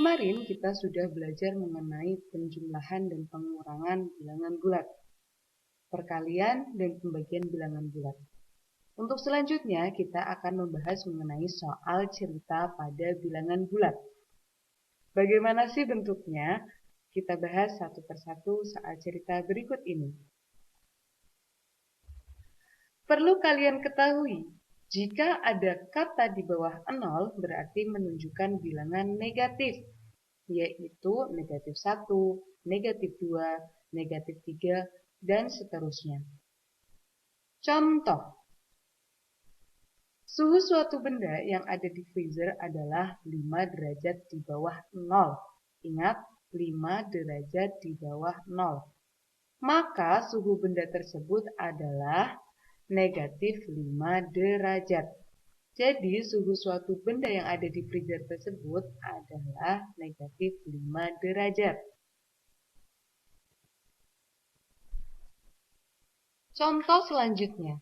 kemarin kita sudah belajar mengenai penjumlahan dan pengurangan bilangan bulat, perkalian dan pembagian bilangan bulat. Untuk selanjutnya kita akan membahas mengenai soal cerita pada bilangan bulat. Bagaimana sih bentuknya? Kita bahas satu persatu soal cerita berikut ini. Perlu kalian ketahui, jika ada kata di bawah 0 berarti menunjukkan bilangan negatif, yaitu negatif 1, negatif 2, negatif 3, dan seterusnya. Contoh, suhu suatu benda yang ada di freezer adalah 5 derajat di bawah 0. Ingat, 5 derajat di bawah 0. Maka suhu benda tersebut adalah negatif 5 derajat. Jadi suhu suatu benda yang ada di freezer tersebut adalah negatif 5 derajat. Contoh selanjutnya.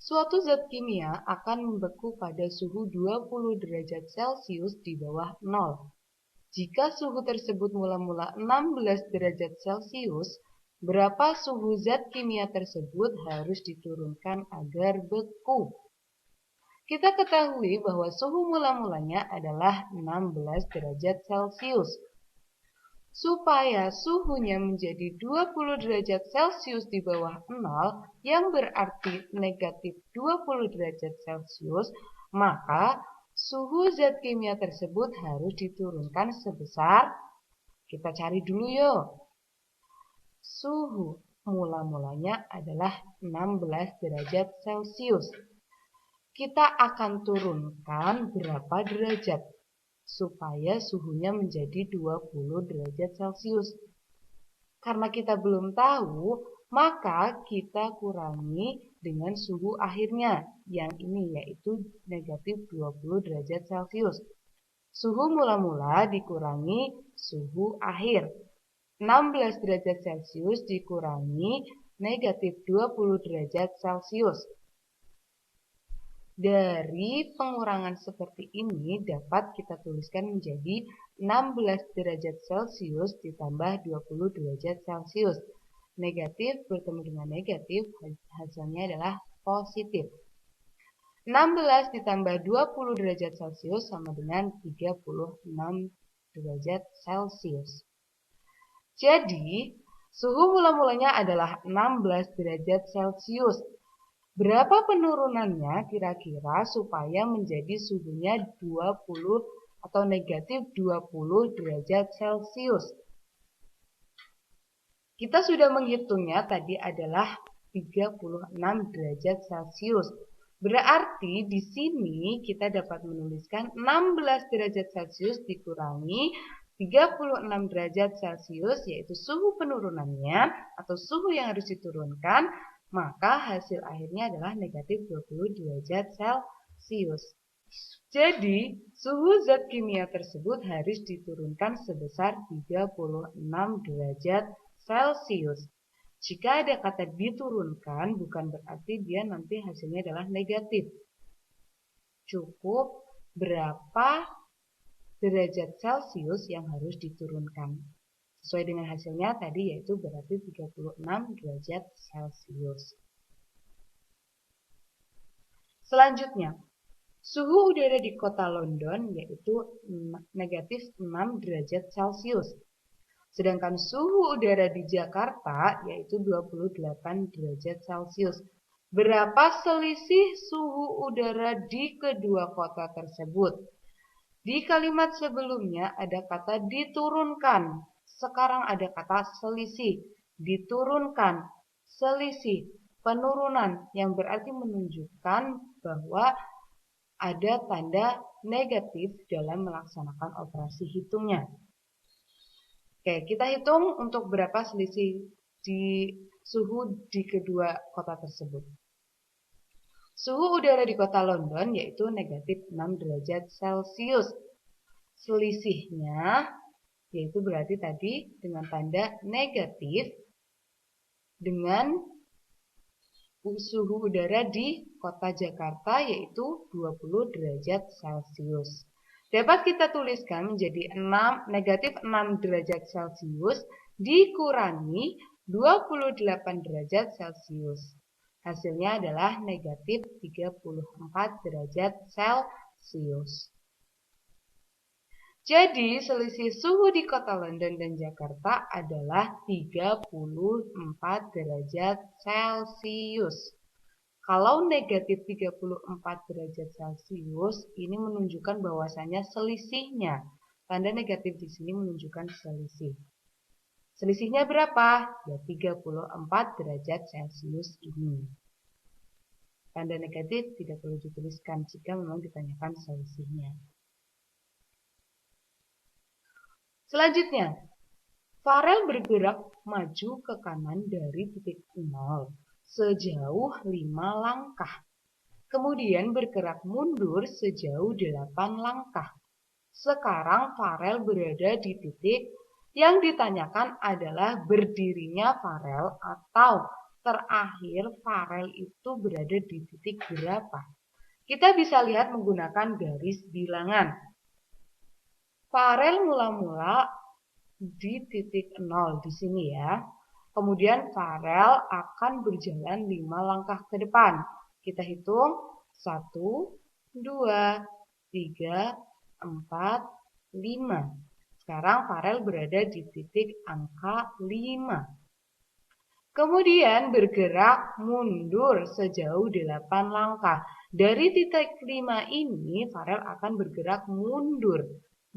Suatu zat kimia akan membeku pada suhu 20 derajat Celcius di bawah 0. Jika suhu tersebut mula-mula 16 derajat Celcius, berapa suhu zat kimia tersebut harus diturunkan agar beku? Kita ketahui bahwa suhu mula-mulanya adalah 16 derajat Celcius. Supaya suhunya menjadi 20 derajat Celcius di bawah 0, yang berarti negatif 20 derajat Celcius, maka suhu zat kimia tersebut harus diturunkan sebesar, kita cari dulu yuk. Suhu mula-mulanya adalah 16 derajat Celcius. Kita akan turunkan berapa derajat supaya suhunya menjadi 20 derajat Celcius. Karena kita belum tahu, maka kita kurangi dengan suhu akhirnya, yang ini yaitu negatif 20 derajat Celcius. Suhu mula-mula dikurangi suhu akhir. 16 derajat Celcius dikurangi negatif 20 derajat Celcius. Dari pengurangan seperti ini dapat kita tuliskan menjadi 16 derajat Celcius ditambah 20 derajat Celcius. Negatif bertemu dengan negatif, hasilnya adalah positif. 16 ditambah 20 derajat Celcius sama dengan 36 derajat Celcius. Jadi, suhu mula-mulanya adalah 16 derajat Celcius. Berapa penurunannya kira-kira supaya menjadi suhunya 20 atau negatif 20 derajat Celcius? Kita sudah menghitungnya tadi adalah 36 derajat Celcius. Berarti di sini kita dapat menuliskan 16 derajat Celcius dikurangi 36 derajat Celcius, yaitu suhu penurunannya atau suhu yang harus diturunkan, maka hasil akhirnya adalah negatif 20 derajat Celcius. Jadi, suhu zat kimia tersebut harus diturunkan sebesar 36 derajat Celcius. Jika ada kata diturunkan, bukan berarti dia nanti hasilnya adalah negatif. Cukup berapa derajat Celcius yang harus diturunkan. Sesuai dengan hasilnya tadi yaitu berarti 36 derajat Celcius. Selanjutnya, suhu udara di kota London yaitu negatif 6 derajat Celcius. Sedangkan suhu udara di Jakarta yaitu 28 derajat Celcius. Berapa selisih suhu udara di kedua kota tersebut? Di kalimat sebelumnya ada kata diturunkan. Sekarang ada kata selisih, diturunkan, selisih, penurunan yang berarti menunjukkan bahwa ada tanda negatif dalam melaksanakan operasi hitungnya. Oke, kita hitung untuk berapa selisih di suhu di kedua kota tersebut. Suhu udara di kota London yaitu negatif 6 derajat Celcius. Selisihnya yaitu berarti tadi dengan tanda negatif dengan suhu udara di kota Jakarta yaitu 20 derajat Celcius. dapat kita tuliskan menjadi negatif 6 derajat Celcius dikurangi 28 derajat Celcius. Hasilnya adalah negatif 34 derajat Celcius. Jadi selisih suhu di kota London dan Jakarta adalah 34 derajat Celcius. Kalau negatif 34 derajat Celcius, ini menunjukkan bahwasanya selisihnya. Tanda negatif di sini menunjukkan selisih. Selisihnya berapa? Ya 34 derajat Celcius ini. Tanda negatif tidak perlu dituliskan jika memang ditanyakan selisihnya. Selanjutnya, Farel bergerak maju ke kanan dari titik 0 sejauh 5 langkah. Kemudian bergerak mundur sejauh 8 langkah. Sekarang Farel berada di titik yang ditanyakan adalah berdirinya Farel atau terakhir Farel itu berada di titik berapa. Kita bisa lihat menggunakan garis bilangan. Farel mula-mula di titik 0 di sini ya. Kemudian Farel akan berjalan 5 langkah ke depan. Kita hitung 1, 2, 3, 4, 5. Sekarang Farel berada di titik angka 5. Kemudian bergerak mundur sejauh 8 langkah. Dari titik 5 ini Farel akan bergerak mundur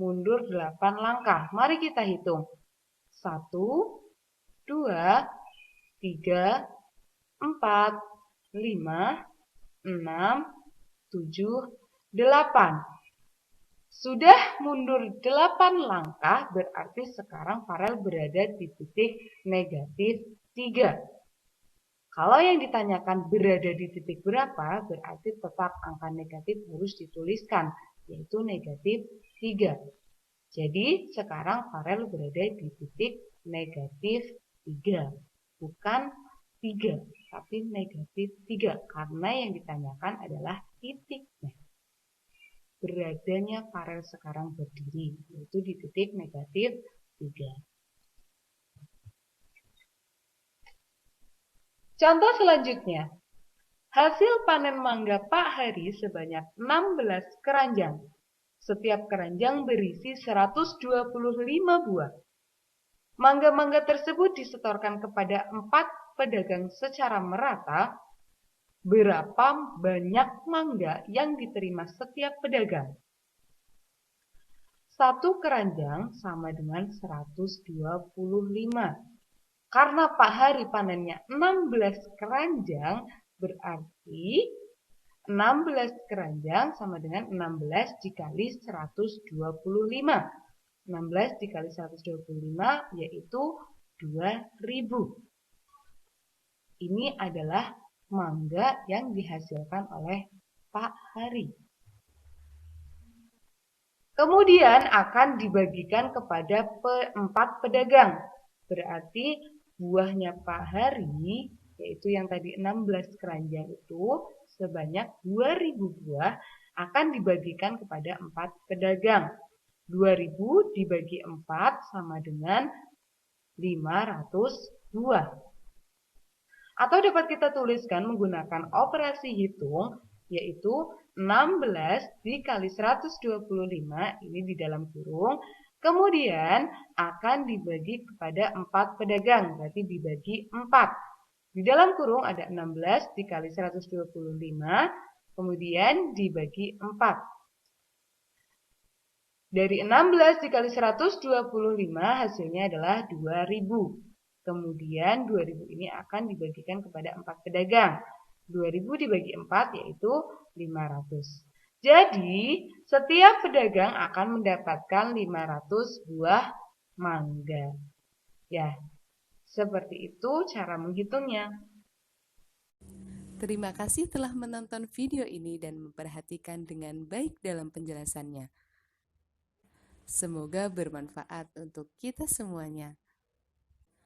8 langkah. Mari kita hitung. 1, 2, 3, 4, 5, 6, 7, 8. Sudah mundur 8 langkah, berarti sekarang Farel berada di titik negatif 3. Kalau yang ditanyakan berada di titik berapa, berarti tetap angka negatif harus dituliskan, yaitu negatif 3. Jadi sekarang Farel berada di titik negatif 3. Bukan 3, tapi negatif 3. Karena yang ditanyakan adalah titiknya. Beradanya Farel sekarang berdiri, yaitu di titik negatif 3. Contoh selanjutnya. Hasil panen mangga Pak Hari sebanyak 16 keranjang. Setiap keranjang berisi 125 buah. Mangga-mangga tersebut disetorkan kepada 4 pedagang secara merata. Berapa banyak mangga yang diterima setiap pedagang? 1 keranjang sama dengan 125. Karena Pak Hari panennya 16 keranjang, berarti 16 keranjang sama dengan 16 dikali 125. 16 dikali 125 yaitu 2000. Ini adalah mangga yang dihasilkan oleh Pak Hari. Kemudian akan dibagikan kepada 4 pedagang. Berarti buahnya Pak Hari, yaitu yang tadi 16 keranjang itu, sebanyak 2000 buah akan dibagikan kepada 4 pedagang. 2000 dibagi 4 sama dengan 500 buah. Atau dapat kita tuliskan menggunakan operasi hitung, yaitu 16 dikali 125, ini di dalam kurung, kemudian akan dibagi kepada 4 pedagang, berarti dibagi 4. Di dalam kurung ada 16 dikali 125, kemudian dibagi 4. Dari 16 dikali 125 hasilnya adalah 2000. Kemudian 2000 ini akan dibagikan kepada 4 pedagang. 2000 dibagi 4 yaitu 500. Jadi setiap pedagang akan mendapatkan 500 buah mangga. Ya, seperti itu cara menghitungnya. Terima kasih telah menonton video ini dan memperhatikan dengan baik dalam penjelasannya. Semoga bermanfaat untuk kita semuanya.